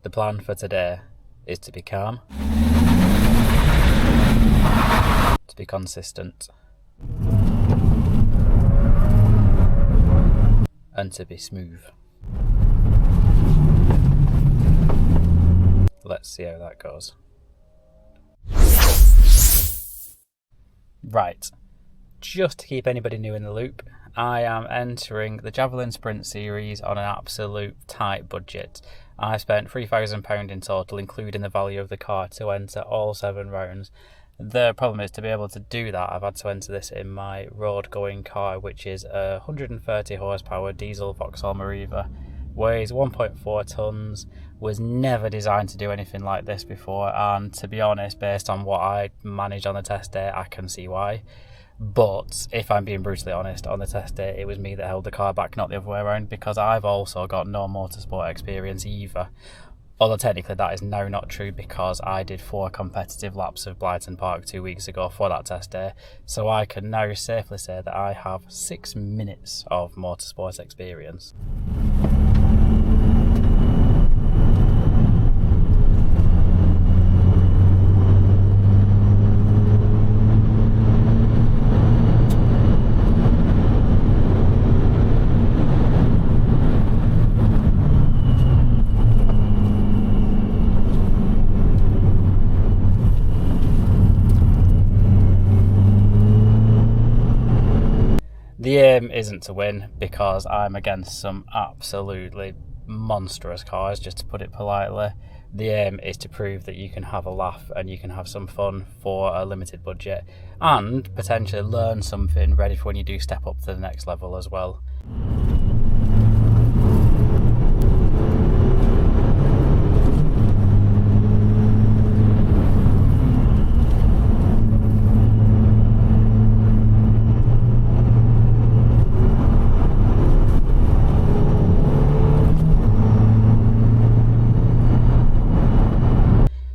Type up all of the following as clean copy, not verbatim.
The plan for today is to be calm, to be consistent, and to be smooth. Let's see how that goes. Right, just to keep anybody new in the loop, I am entering the Javelin Sprint Series on an absolute tight budget. I spent £3,000 in total, including the value of the car, to enter all 7 rounds. The problem is, to be able to do that, I've had to enter this in my road-going car, which is a 130 horsepower diesel Vauxhall Meriva. Weighs 1.4 tonnes, was never designed to do anything like this before, and to be honest, based on what I managed on the test day, I can see why. But if I'm being brutally honest, on the test day it was me that held the car back, not the other way around, because I've also got no motorsport experience either. Although technically that is now not true, because I did 4 competitive laps of Blyton Park 2 weeks ago for that test day, so I can now safely say that I have 6 minutes of motorsport experience. The aim isn't to win, because I'm against some absolutely monstrous cars, just to put it politely. The aim is to prove that you can have a laugh and you can have some fun for a limited budget, and potentially learn something ready for when you do step up to the next level as well.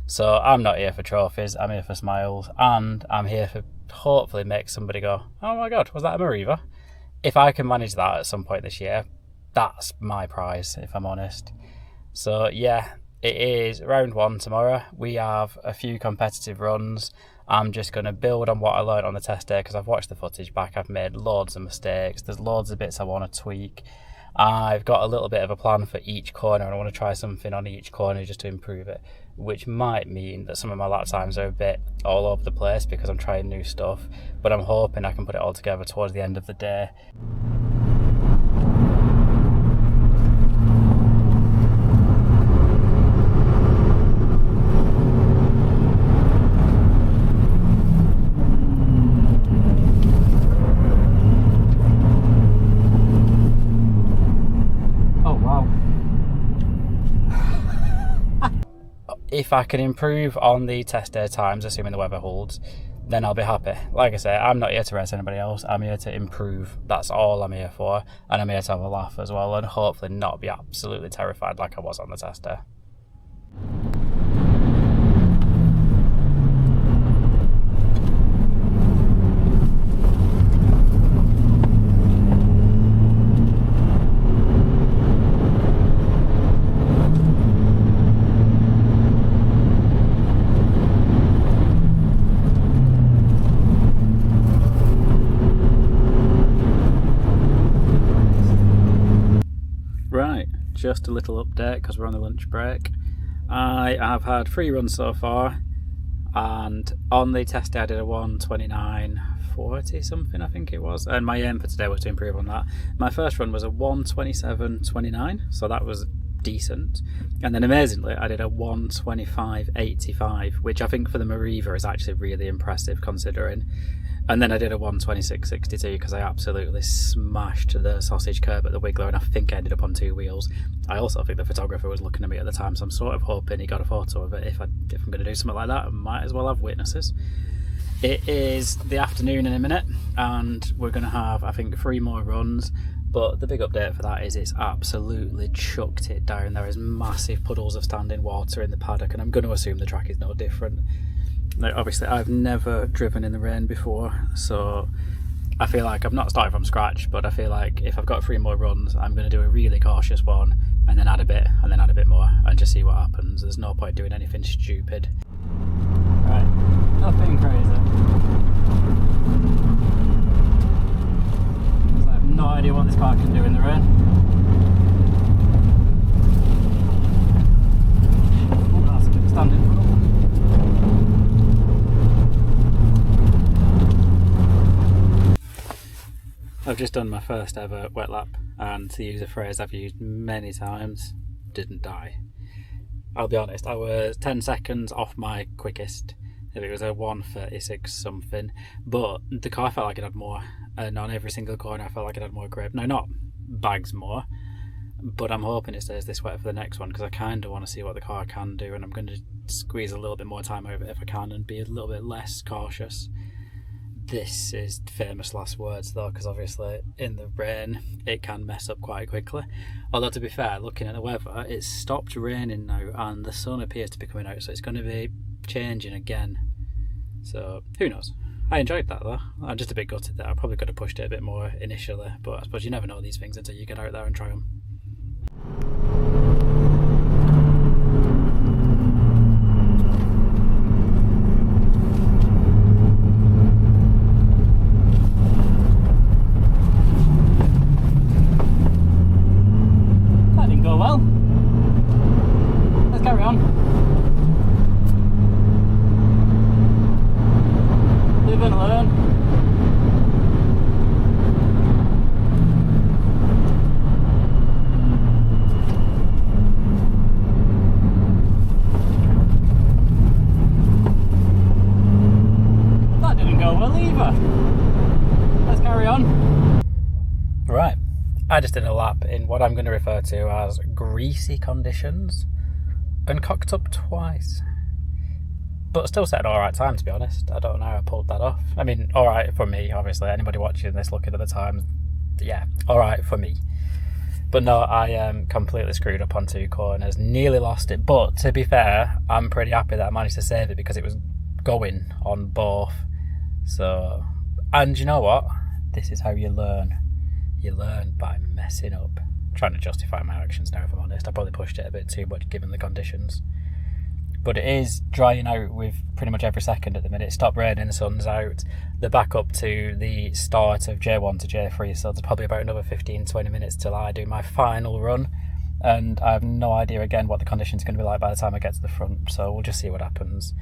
So I'm not here for trophies, I'm here for smiles, and I'm here for hopefully make somebody go, oh my god, was that a Meriva? If I can manage that at some point this year, that's my prize, if I'm honest. So yeah, it is round 1 tomorrow. We have a few competitive runs. I'm just going to build on what I learned on the test day, because I've watched the footage back, I've made loads of mistakes, there's loads of bits I want to tweak. I've got a little bit of a plan for each corner, and I want to try something on each corner just to improve it, which might mean that some of my lap times are a bit all over the place because I'm trying new stuff, but I'm hoping I can put it all together towards the end of the day. If I can improve on the test day times, assuming the weather holds, then I'll be happy. Like I say, I'm not here to race anybody else, I'm here to improve. That's all I'm here for, and I'm here to have a laugh as well, and hopefully not be absolutely terrified like I was on the test day. Right, just a little update because we're on the lunch break. I have had 3 runs so far, and on the test day I did a 1:29.40 something, I think it was, and my aim for today was to improve on that. My first run was a 1:27.29, so that was decent, and then amazingly I did a 1:25.85, which I think for the Meriva is actually really impressive considering. And then I did a 1:26.62 because I absolutely smashed the sausage curb at the Wiggler, and I think I ended up on 2 wheels. I also think the photographer was looking at me at the time, so I'm sort of hoping he got a photo of it. If I'm going to do something like that, I might as well have witnesses. It is the afternoon in a minute, and we're going to have, I think, 3 more runs. But the big update for that is it's absolutely chucked it down. There is massive puddles of standing water in the paddock, and I'm going to assume the track is no different. Now, obviously I've never driven in the rain before, so I feel like I've not started from scratch, but I feel like if I've got 3 more runs, I'm going to do a really cautious one, and then add a bit, and then add a bit more, and just see what happens. There's no point doing anything stupid. Right, nothing crazy. So I have no idea what this car can do in the rain. Oh, that's a bit of standing for. I've just done my first ever wet lap, and to use a phrase I've used many times, didn't die. I'll be honest, I was 10 seconds off my quickest. It was a 1:36 something, but the car felt like it had more, and on every single corner I felt like it had more grip. Now, not bags more, but I'm hoping it stays this wet for the next one, because I kind of want to see what the car can do, and I'm going to squeeze a little bit more time over it if I can and be a little bit less cautious. This is famous last words though, because obviously in the rain it can mess up quite quickly. Although to be fair, looking at the weather, it's stopped raining now and the sun appears to be coming out, so it's going to be changing again. So who knows? I enjoyed that though. I'm just a bit gutted that I probably could have pushed it a bit more initially, but I suppose you never know these things until you get out there and try them. Right, I just did a lap in what I'm going to refer to as greasy conditions and cocked up twice. But still set an alright time, to be honest. I don't know how I pulled that off. I mean, alright for me, obviously. Anybody watching this looking at the time, yeah, alright for me. But no, I completely screwed up on 2 corners, nearly lost it. But to be fair, I'm pretty happy that I managed to save it because it was going on both. So, and you know what? This is how you learn. You learn by messing up. I'm trying to justify my actions now, if I'm honest. I probably pushed it a bit too much given the conditions. But it is drying out with pretty much every second at the minute. It stopped raining, the sun's out. They're back up to the start of J1 to J3, so there's probably about another 15-20 minutes till I do my final run. And I have no idea again what the conditions are going to be like by the time I get to the front, so we'll just see what happens.